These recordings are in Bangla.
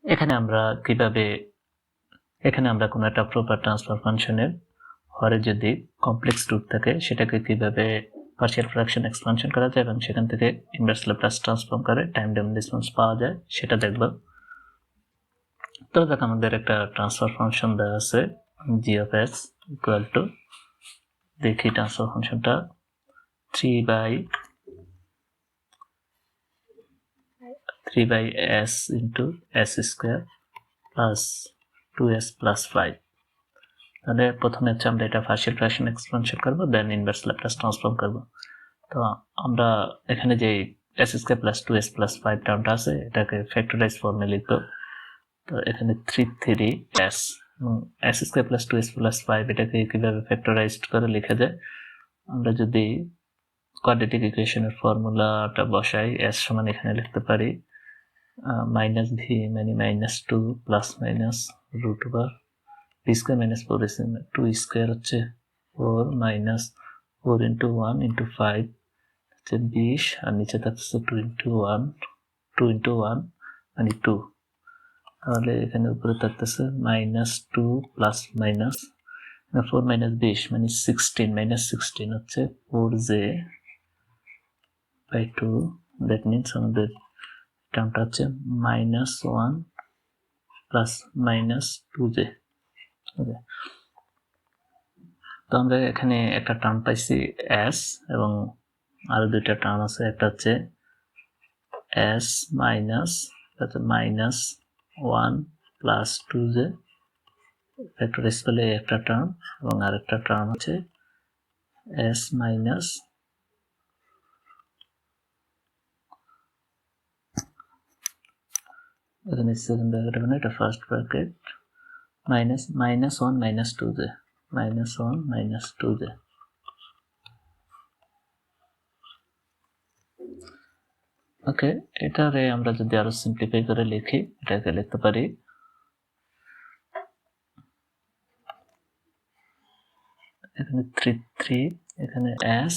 এখানে আমরা কোনো একটা প্রপার ট্রান্সফার ফাংশনের হরে যদি কমপ্লেক্স রুট থাকে সেটাকে কিভাবে পার্শিয়াল ফ্র্যাকশন এক্সপানশন করা যায় এবং সেখান থেকে ইনভার্স ল্যাপ্লাস ট্রান্সফর্ম করে টাইম ডোমেন রেসপন্স পাওয়া যায় সেটা দেখব। তো দেখ আমাদের একটা ট্রান্সফার ফাংশন দেওয়া আছে g of s equal to, দেখি ট্রান্সফার ফাংশনটা 3 by s into s square plus 2s plus 5। তাহলে প্রথমে হচ্ছে আমরা এটা পার্শিয়াল ফ্র্যাকশন এক্সপানশন করব, দেন ইনভার্স ল্যাপ্লাস ট্রান্সফর্ম করব। তো আমরা এখানে যে s square plus 2s plus 5 টার্মটা আছে এটাকে ফ্যাক্টরাইজ ফর্মে লিখব। তো এখানে 3s এবং s square plus 2s plus 5 এটাকে কিভাবে ফ্যাক্টরাইজড করে লেখা যায়, আমরা যদি কোয়াড্রেটিক ইকুয়েশনের ফর্মুলাটা বসাই, s সমান এখানে লিখতে পারি মাইনাস ভি মানে minus 2 plus minus root over b square minus 4ac 2 square হচ্ছে 4 মাইনাস 4 ইন্টু 1 ইন্টু 5 হচ্ছে 20 আর নিচে থাকছে 2 ইন্টু 1 মানে 2। তাহলে এখানে উপরে থাকতেছে মাইনাস 2 প্লাস মাইনাস 4 মাইনাস 20 মানে 16 মাইনাস 16 হচ্ছে 4j বাই 2। দ্যাট মিনস আমাদের টার্মটা হচ্ছে মাইনাস 1 প্লাস মাইনাস 2j। ওকে, তো আমরা এখানে একটা টার্ম পাইছি s এবং আরো দুইটা টার্ম আছে, একটা হচ্ছে s minus minus 1 plus 2j factorise করলে একটা টার্ম, এবং আরেকটা টার্ম হচ্ছে s মাইনাস এখানে সেকেন্ড ব্র্যাকেট হবে না, এটা first bracket minus 1 minus 2j minus 1 minus 2j। ওকে, এটারে আমরা যদি আরো সিম্পলিফাই করে লিখি, এটাকে লিখতে পারি এখানে 3 এখানে s,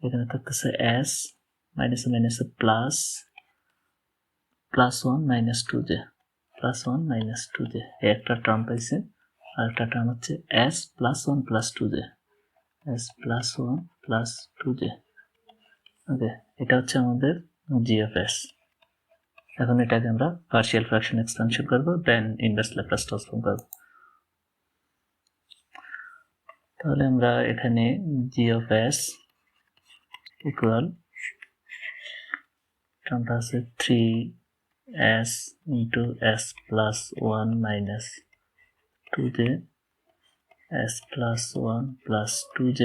এখানে থাকতেছে s minus minus plus plus 1 minus 2j plus 1 minus 2j একটা টার্ম পাইছে। আর একটা টার্ম হচ্ছে s plus 1 plus 2j s plus 1 plus 2j। ওকে, এটা হচ্ছে আমাদের g of s। এখন এটাকে আমরা পার্শিয়াল ফ্র্যাকশন এক্সপানশন করব, দেন ইনভার্স ল্যাপ্লাস ট্রান্সফর্ম করব। তাহলে আমরা এখানে g of s ইকুয়াল টার্মটা আছে 3s into s plus 1 minus 2j s plus 1 plus 2j,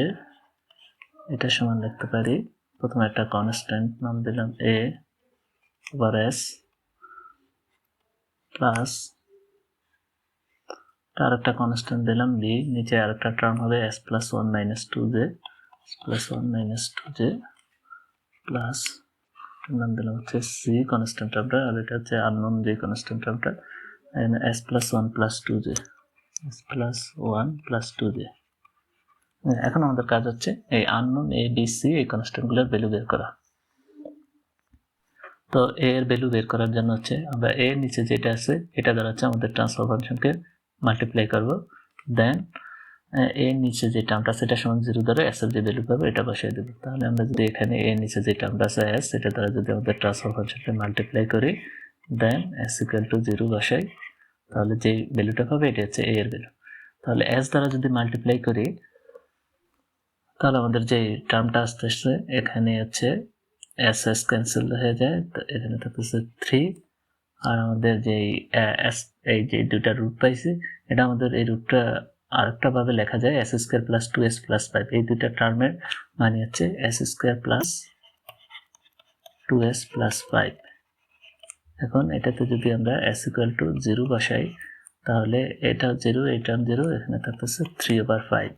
এটা সমান লিখতে পারি প্রথমে একটা কনস্ট্যান্ট নাম দিলাম a ওভার s প্লাস আর একটা কনস্ট্যান্ট দিলাম b, নিচে আরেকটা টার্ম হবে s plus 1 minus 2j plus 1 minus 2j plus নাম দিলাম হচ্ছে c কনস্ট্যান্ট টার্মটা, আর এটা হচ্ছে আননোন যে constant টার্মটা s plus 1 plus 2j s plus 1 plus 2j। এখন আমাদের কাজ হচ্ছে এই আননোন a b c এই কনস্ট্যান্টগুলোর ভ্যালু বের করা। তো a এর ভ্যালু বের করার জন্য হচ্ছে আমরা a এর নিচে যেটা আছে এটা দ্বারা হচ্ছে আমাদের ট্রান্সফার ফাংশনকে মাল্টিপ্লাই করব, দেন a এর নিচে যে টার্মটা আছে এটা সমান 0 দ্বারা s এর যে ভ্যালু পাবো এটা বসাই দেব। তাহলে আমরা যদি এখানে a এর নিচে যে টার্মটা আছে s, এটা দ্বারা যদি আমাদের ট্রান্সফার ফাংশনকে মাল্টিপ্লাই করি, দেন s ইকুয়াল টু 0 বসাই, তাহলে যে ভ্যালুটা পাবে এটা হচ্ছে a এর ভ্যালু। তাহলে s দ্বারা যদি মাল্টিপ্লাই করি তাহলে আমাদের যে টার্মটা আসতেছে এখানে হচ্ছে s s ক্যান্সেল হয়ে যায়, তো এখানে থাকতেছে 3, আর আমাদের যে s এই যে দুইটা রুট পাইছি এটা আমাদের এই রুটটা আরেকটা ভাবে লেখা যায় s square plus 2s plus 5, এই দুইটা টার্মের মানে হচ্ছে s square plus 2s plus 5। এখন এটাতে যদি আমরা s ইকুয়াল টু 0 বসাই তাহলে এটা 0 এই টার্ম 0, এখানে থাকতেছে 3 ওভার 5।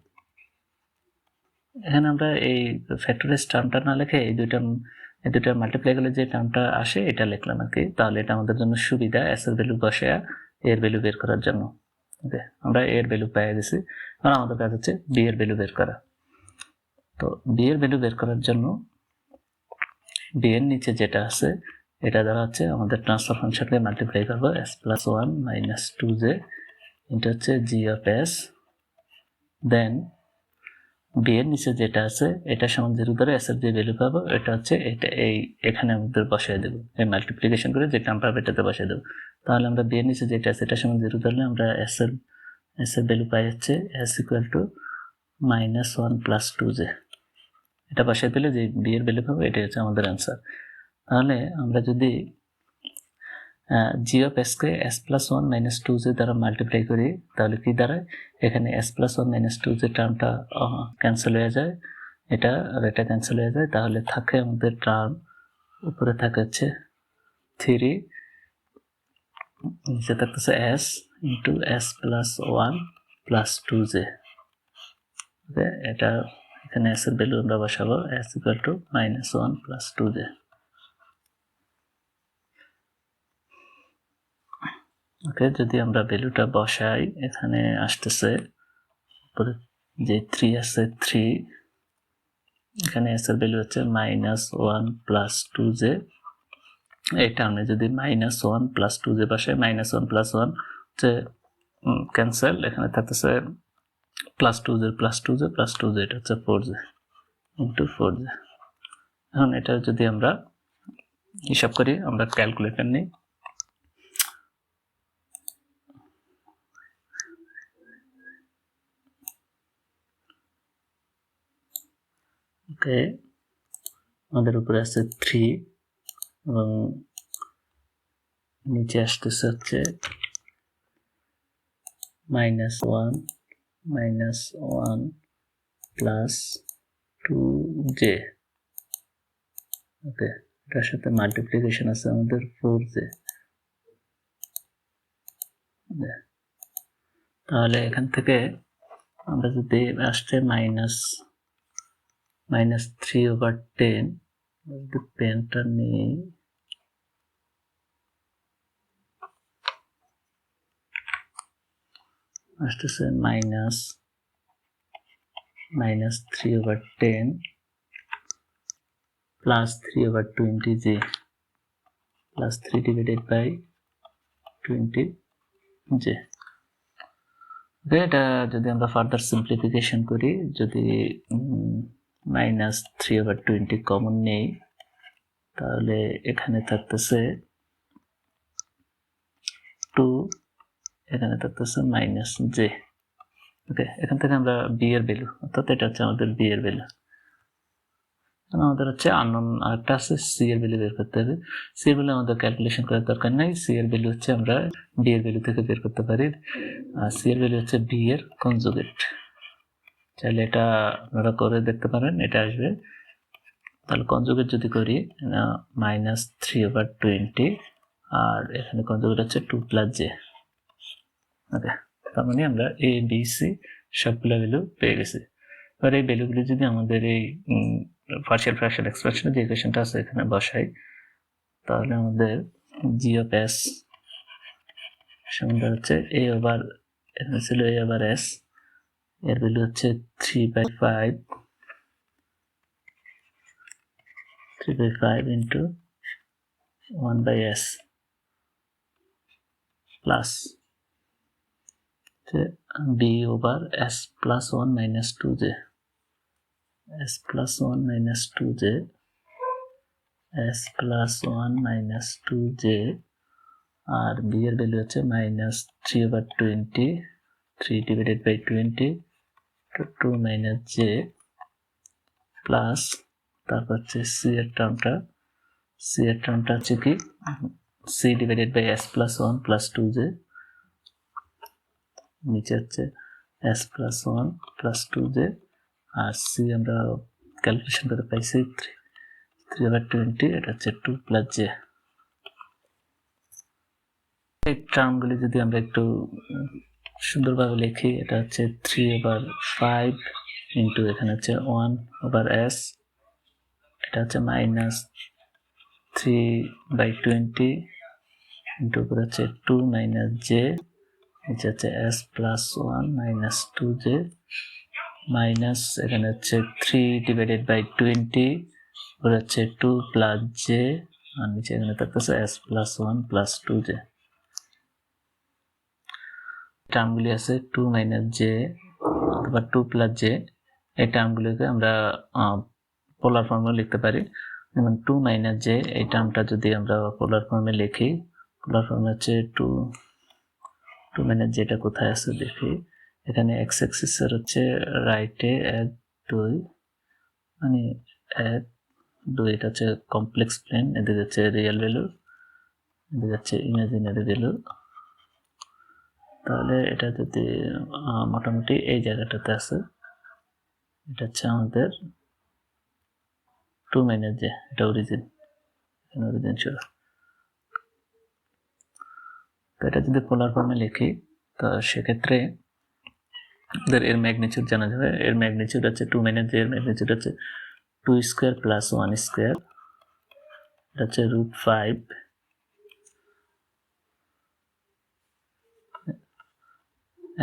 এখানে আমরা এই ফ্যাক্টরাইজ টার্মটা না লিখে এই দুইটা মাল্টিপ্লাই করলে যে টার্মটা আসে এটা লিখলাম আর কি। তাহলে এটা আমাদের জন্য সুবিধা s এর ভ্যালু বসায়া এর ভ্যালু বের করার জন্য। ওকে, আমরা এর ভ্যালু পেয়ে গেছি, এখন আমাদের কাজ হচ্ছে b এর ভ্যালু বের করা। তো b এর ভ্যালু বের করার জন্য b এর নিচে যেটা আছে এটা দ্বারা হচ্ছে আমাদের ট্রান্সফার ফাংশনকে মাল্টিপ্লাই করবো s প্লাস 1 মাইনাস 2j এটা হচ্ছে g of s, then b এর নিচে যেটা আছে এটা সমান 0 ধরে s এর যে ভ্যালু পাবো এটা হচ্ছে এটা এখানে আমাদের বসায় দেব, এই মাল্টিপ্লিকেশন করে যে টার্ম পাবো এটাতে বসায় দেব। তাহলে আমরা b এর নিচে যেটা আছে এটা সমান 0 ধরলে আমরা s এর ভ্যালু পাই হচ্ছে s equal to minus 1 plus 2j, এটা বসায় দিলে যে b এর ভ্যালু পাবো এটাই হচ্ছে আমাদের অ্যান্সার। তাহলে আমরা যদি g অফ s কে s প্লাস 1 মাইনাস 2j দ্বারা মাল্টিপ্লাই করি তাহলে কি দাঁড়ায়, এখানে s প্লাস 1 মাইনাস 2j টার্মটা ক্যান্সেল হয়ে যায়, এটা আর এটা ক্যান্সেল হয়ে যায়, তাহলে থাকে আমাদের টার্ম উপরে থাকে হচ্ছে 3, নিচে থাকতেছে s into s plus 1 plus 2j। ওকে, এটা এখানে s এর ভ্যালু আমরা বসাবো s equal to minus 1 plus 2j। ওকে, যদি আমরা ভ্যালুটা বসাই এখানে আসতেছে উপরে যে 3 আছে 3, এখানে s এর ভ্যালু হচ্ছে মাইনাস 1 প্লাস 2j, এই টার্মে যদি মাইনাস 1 প্লাস 2j বসাই মাইনাস 1 প্লাস 1 হচ্ছে ক্যান্সেল, এখানে থাকতেছে plus 2j plus 2j plus 2j, এটা হচ্ছে 4j ইন্টু 4j। এখন এটা যদি আমরা হিসাব করি, আমরা ক্যালকুলেটর নিই, ওকে আমাদের উপরে আছে 3 এবং নিচে আসতেছে হচ্ছে মাইনাস 1 প্লাস 2j। ওকে, এটার সাথে মাল্টিপ্লিকেশন আছে আমাদের 4j। তাহলে এখান থেকে আমরা যদি আসছে মাইনাস 3/10, যদি পেনটা নিই আসতেছে minus 3/10 plus 3/20j plus 3 divided by 20j। এটা যদি আমরা ফার্দার সিম্পলিফিকেশন করি, যদি মাইনাস 3/20 কমন নেই তাহলে এখানে থাকতেছে 2, এখানে থাকতেছে মাইনাস j। ওকে, এখান থেকে আমরা b এর ভ্যালু, অর্থাৎ এটা হচ্ছে আমাদের b এর ভ্যালু, আমাদের হচ্ছে আননোন আরেকটা আছে c এর ভ্যালু বের করতে হবে। c এর ভ্যালু আমাদের ক্যালকুলেশন করার দরকার নাই, c এর ভ্যালু হচ্ছে আমরা b এর ভ্যালু থেকে বের করতে পারি। আর c এর ভ্যালু হচ্ছে b এর কনজুগেট, চাইলে এটা আপনারা করে দেখতে পারেন, এটা আসবে। তাহলে কনজুগেট যদি করি মাইনাস 3/20 আর এখানে কনজুগেট হচ্ছে 2 প্লাস j। ওকে, তার মানে আমরা a b c সবগুলো ভ্যালু পেয়ে গেছি। এবার এই ভ্যালুগুলি যদি আমাদের এই পার্শিয়াল ফ্র্যাকশন এক্সপ্রেশনে যে ইকুয়েশনটা আছে এখানে বসাই তাহলে আমাদের g অফ s সমান হচ্ছে a ওভার, এখানে ছিল a ওভার s, এর ভ্যালু হচ্ছে 3/5 into 1/s plus b over s plus 1 minus 2j, s plus 1 minus 2j, s plus 1 minus 2j, আর b এর ভ্যালু হচ্ছে মাইনাস 3/20, 3 ডিভাইডেড বাই 20 তো 2 মাইনাস j প্লাস তারপর হচ্ছে c এর টার্মটা হচ্ছে কি c divided by s plus 1 plus 2j, নিচে হচ্ছে s প্লাস 1 প্লাস 2j, আর c আমরা ক্যালকুলেশন করে পাইছি 3/20, এটা হচ্ছে 2 প্লাস j। এই টার্মগুলি যদি আমরা একটু সুন্দরভাবে লিখি, এটা হচ্ছে 3/5 ইন্টু এখানে হচ্ছে 1/s, এটা হচ্ছে মাইনাস 3/20 ইন্টু উপরে হচ্ছে 2 মাইনাস j, নিচে হচ্ছে s plus 1 minus 2j minus এখানে হচ্ছে 3 ডিভাইডেড বাই 20 উপরে হচ্ছে 2 প্লাস j আর নিচে এখানে থাকতেছে s প্লাস 1 প্লাস 2j। টার্মগুলি আছে 2 মাইনাস j অথবা 2 প্লাস j। এই টার্মগুলিকে আমরা পোলার ফর্মে লিখতে পারি। যেমন 2 মাইনাস j এই টার্মটা যদি আমরা পোলার ফর্মে লিখি, পোলার ফর্মে হচ্ছে 2 মাইনাস যেটা কোথায় আছে দেখি। এখানে x অ্যাক্সিস এর হচ্ছে রাইটে 1 2 মানে 1 2, এটা হচ্ছে কমপ্লেক্স প্লেন, এদিকে হচ্ছে রিয়েল ভ্যালু, এদিকে হচ্ছে ইমাজিনারি ভ্যালু। তাহলে এটা যদি মোটামুটি এই জায়গাটাতে আছে, এটা হচ্ছে আমাদের 2 মাইনাস j, এটা অরিজিন, এখানে অরিজিন ছিল। তো এটা যদি পোলার ফর্মে লিখি তো সেক্ষেত্রে এর ম্যাগনিটিউড জানা যাবে। এর ম্যাগনিটিউড হচ্ছে 2 মাইনাস j, এর ম্যাগনিটিউড হচ্ছে 2 স্কয়ার প্লাস 1 স্কয়ার, এটা হচ্ছে √5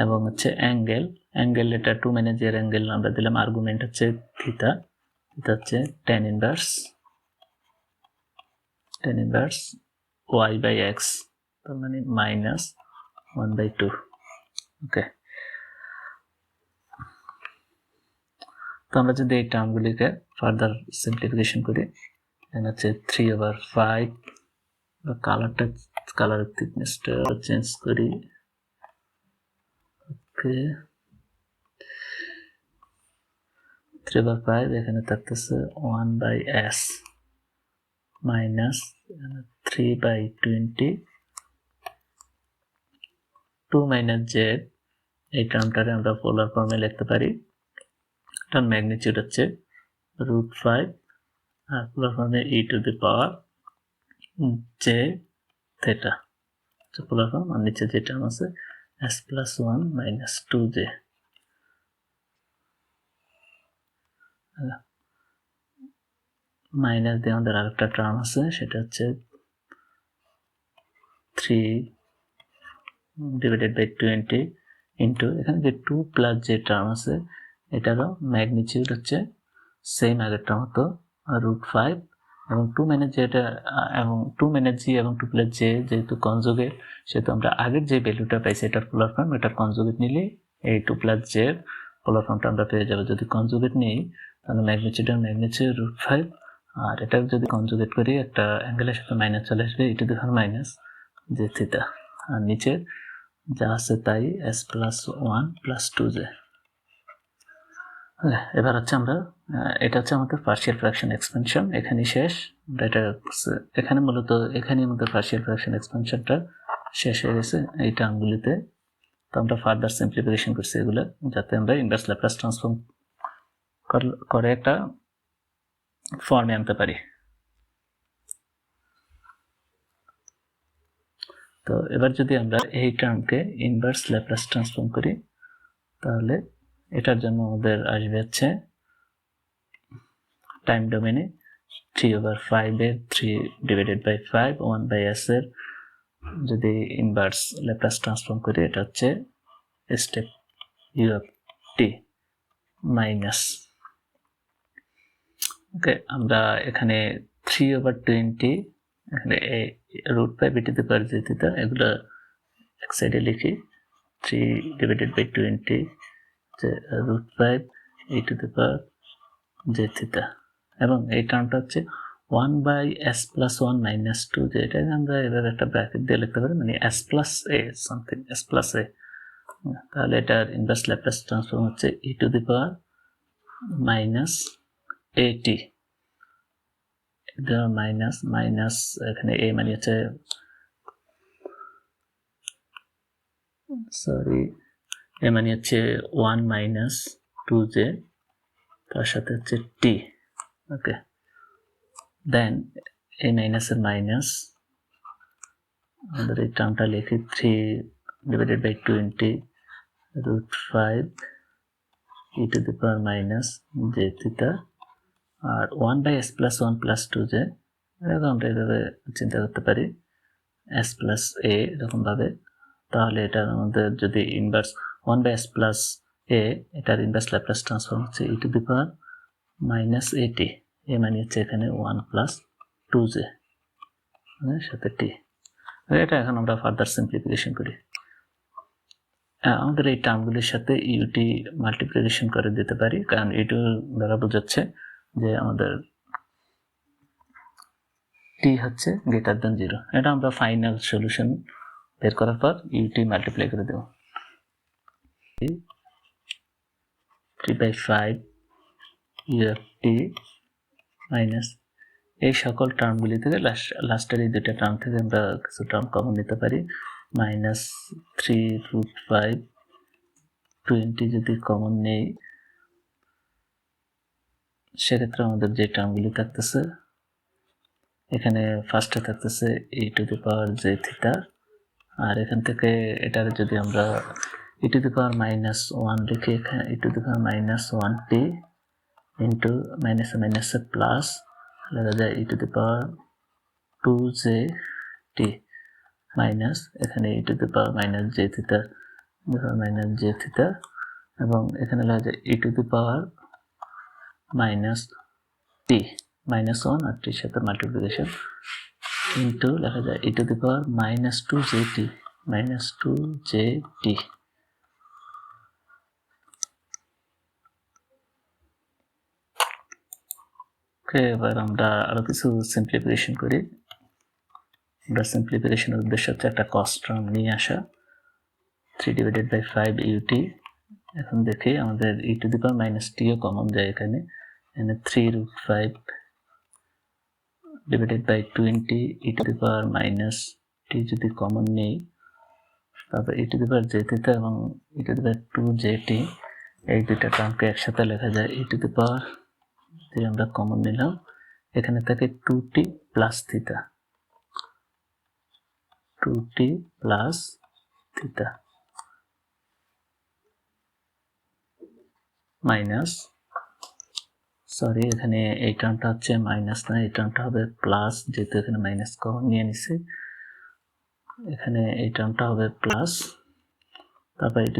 এবং হচ্ছে অ্যাঙ্গেল এটা 2 মাইনাস j এর অ্যাঙ্গেল আমরা দিলাম, আর্গুমেন্ট হচ্ছে থিটা, এটা হচ্ছে tan inverse y by x, তার মানে মাইনাস 1/2। ওকে, তো আমরা যদি এই টার্মগুলিকে ফার্দার সিম্পলিফিকেশন করি, এখানে হচ্ছে 3/5, কালারের থিকনেসটা চেঞ্জ করি। ওকে, 3/5 এখানে থাকতেছে 1/s মাইনাস 3/20, 2 মাইনাস z এই টার্মটারে আমরা পোলার ফর্মে লিখতে পারি। এটার ম্যাগনিটিউড হচ্ছে √5 আর পোলার ফর্মে e to the power j theta, polar form. আর নিচে যে টার্ম আছে s plus 1 minus 2j। Minus দিয়ে আমাদের আরেকটা টার্ম আছে, সেটা হচ্ছে 3 ডিভাইডেড বাই 20 ইন্টু এখানে যে 2 প্লাস যে টার্ম আছে এটারও ম্যাগনিটিউড হচ্ছে সেম আগেরটা মতো √5 এবং 2 মাইনাস যেটা এবং 2 মাইনাস জি এবং 2 প্লাস জে যেহেতু কনজুগেট, সেহেতু আমরা আগের যে ভ্যালুটা পাইছি এটার পোলার ফর্ম, এটার কনজুগেট নিলে এই 2 প্লাস জে এর পোলার ফর্মটা আমরা পেয়ে যাব। যদি কনজুগেট নিই তাহলে ম্যাগনিটিউড √5, আর এটা যদি কনজুগেট করি একটা অ্যাঙ্গেলের সাথে মাইনাস চলে আসবে, e to the power minus j theta. আর নিচে যা আছে তাই s প্লাস 1 প্লাস 2j। এবার হচ্ছে আমরা এটা হচ্ছে আমাদের পার্শিয়াল ফ্র্যাকশন এক্সপেনশন, এখানে শেষ। এটা এখানে মূলত এখানে আমাদের পার্শিয়াল ফ্র্যাকশন এক্সপেনশনটা শেষ হয়ে গেছে এই টার্মগুলিতে। তো আমরা ফার্দার সিম্পলিফিকেশন করছি এগুলো, যাতে আমরা ইনভার্স ল্যাপ্লাস ট্রান্সফর্ম করে একটা ফর্মে আনতে পারি। তো এবার যদি আমরা এই টার্মকে ইনভার্স ল্যাপ্লাস ট্রান্সফর্ম করি তাহলে এটার জন্য আমাদের আসবে হচ্ছে টাইম ডোমেনে 3/5 এর 3 ডিভাইডেড বাই 5 1/s এর যদি ইনভার্স ল্যাপ্লাস ট্রান্সফর্ম করি এটা হচ্ছে step u of t minus. Okay, আমরা এখানে 3/20 এখানে √5 e to the power j theta এগুলো এক সাইডে লিখি, 3 divided by 20 √5 e to the power j theta, এবং এই টার্মটা হচ্ছে 1/s প্লাস 1 মাইনাস 2 যেটা আমরা এভাবে একটা ব্র্যাকেট দিয়ে লিখতে পারি, মানে s plus a something s plus a। তাহলে এটার ইনভার্স ল্যাপ্লাস ট্রান্সফর্ম হচ্ছে e to the power minus at, minus minus এখানে a মানে হচ্ছে a মানে হচ্ছে 1 মাইনাস 2j, তার সাথে হচ্ছে t। ওকে, দেন এই মাইনাসের মাইনাস আমাদের এই টার্মটা লিখি 3 divided by 20 √5 e to the power minus j theta, আর 1/s প্লাস 1 প্লাস 2j এরকম আমরা এইভাবে চিন্তা করতে পারি, s প্লাস a এরকম ভাবে। তাহলে এটার আমাদের যদি ইনভার্স 1/s প্লাস a এটার ইনভার্স ল্যাপ্লাস ট্রান্সফর্ম হচ্ছে e to the power minus at, a মানে হচ্ছে এখানে 1 প্লাস 2j। সাথে টি। এটা এখন আমরা ফার্দার সিম্পলিফিকেশন করি। আমাদের এই টার্মগুলির সাথে ইউটি মাল্টিপ্লিকেশন করে দিতে পারি, কারণ ইউটি দ্বারা বোঝাচ্ছে যে আমাদের টি হচ্ছে গ্রেটার দেন 0। এটা আমরা ফাইনাল সলিউশন বের করার পর ইউটি মাল্টিপ্লাই করে দেব। 3/5 ইউএফটি মাইনাস এই সকল টার্মগুলি থেকে লাস্টের এই দুটো টার্ম থেকে আমরা কিছু টার্ম কমন নিতে পারি। -3√5 20 যদি কমন নেই, সেক্ষেত্রে আমাদের যে টার্মগুলি থাকতেছে, এখানে ফার্স্টে থাকতেছে e⁻j θ, আর এখান থেকে এটার যদি আমরা e⁻−1 লিখি, এখানে e⁻−1t ইন্টু মাইনাসে মাইনাসে প্লাস লেখা যায় e⁻2j t মাইনাস এখানে e⁻−jθ এবং এখানে লেখা যায় e⁻−t -1 আর টির সাথে মাল্টিপ্লিকেশন ইন্টু লেখা যায় e⁻−2jt ওকে, এবার আমরা আরো কিছু সিম্পলিফিকেশন করি। আমরা সিম্পলিফিকেশনের উদ্দেশ্য হচ্ছে একটা কস্ট টার্ম নিয়ে আসা। 3/5 ut। এখন দেখি আমাদের e⁻−t ও কমন যায় এখানে 3√5 /20 e⁻−t যদি কমন নেই, তারপর e⁻jθ এবং e⁻2jt এই দুইটা টার্মকে একসাথে লেখা যায় যে আমরা কমন নিলাম, এখানে থাকে 2t plus theta, 2t plus theta minus, sorry এখানে এই টার্মটা হচ্ছে মাইনাস না, এই টার্মটা হবে প্লাস, যেহেতু এখানে মাইনাস কমন নিয়ে নিছি, এখানে এই টার্মটা হবে প্লাস, তারপর e⁻−t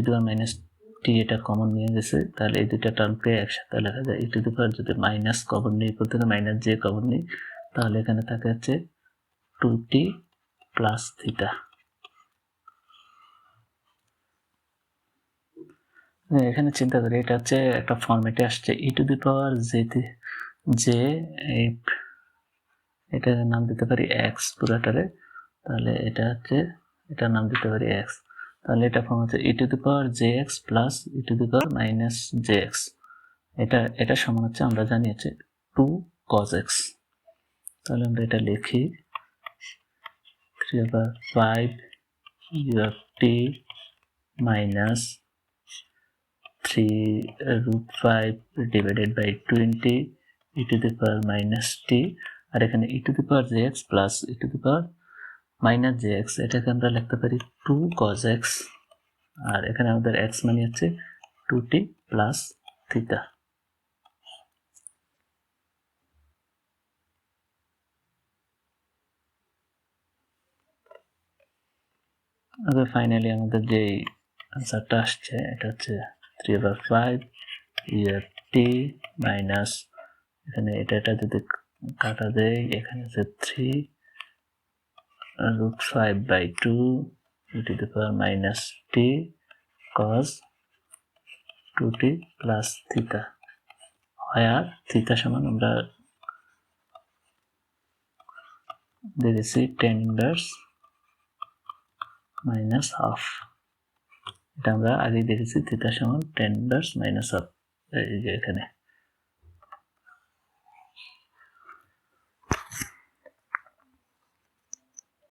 এটা কমন নিয়ে গেছে, তাহলে এই দুইটা টার্মকে একসাথে লেখা যায় যদি মাইনাস কমন নেই, প্রত্যেকে -j কমন নেই, তাহলে এখানে থাকে হচ্ছে 2t প্লাস থিটা। এখানে চিন্তা করি, এটা হচ্ছে একটা ফরম্যাটে আসছে e⁻j, এটার নাম দিতে পারি x পুরাটারে, তাহলে এটা হচ্ছে এটার নাম দিতে পারি x, তাহলে এটা ফর্ম হচ্ছে e⁻jx প্লাস e⁻−jx। এটা সমান হচ্ছে, আমরা জানি হচ্ছে 2 cos x। তাহলে আমরা এটা লিখি 3/5 uft মাইনাস 3√5 /20 e⁻−t, আর এখানে e⁻jx প্লাস e⁻−jx, এটাকে আমরা লিখতে পারি 2 cos x, আর এখানে আমাদের x মানে হচ্ছে 2t প্লাস থিটা। আবার ফাইনালি আমাদের যে আনসারটা আসছে এটা হচ্ছে 3/5 uft মাইনাস, এখানে এটা যদি কাটা দেয়, এখানে হচ্ছে 3√5/2 e⁻−t cos 2t plus theta, আর থিটা সমান আমরা দেখেছি tan ইনভার্স -1/2। এটা আমরা আগে দেখেছি থিটা সমান tan ইনভার্স -1/2, এই যে এখানে।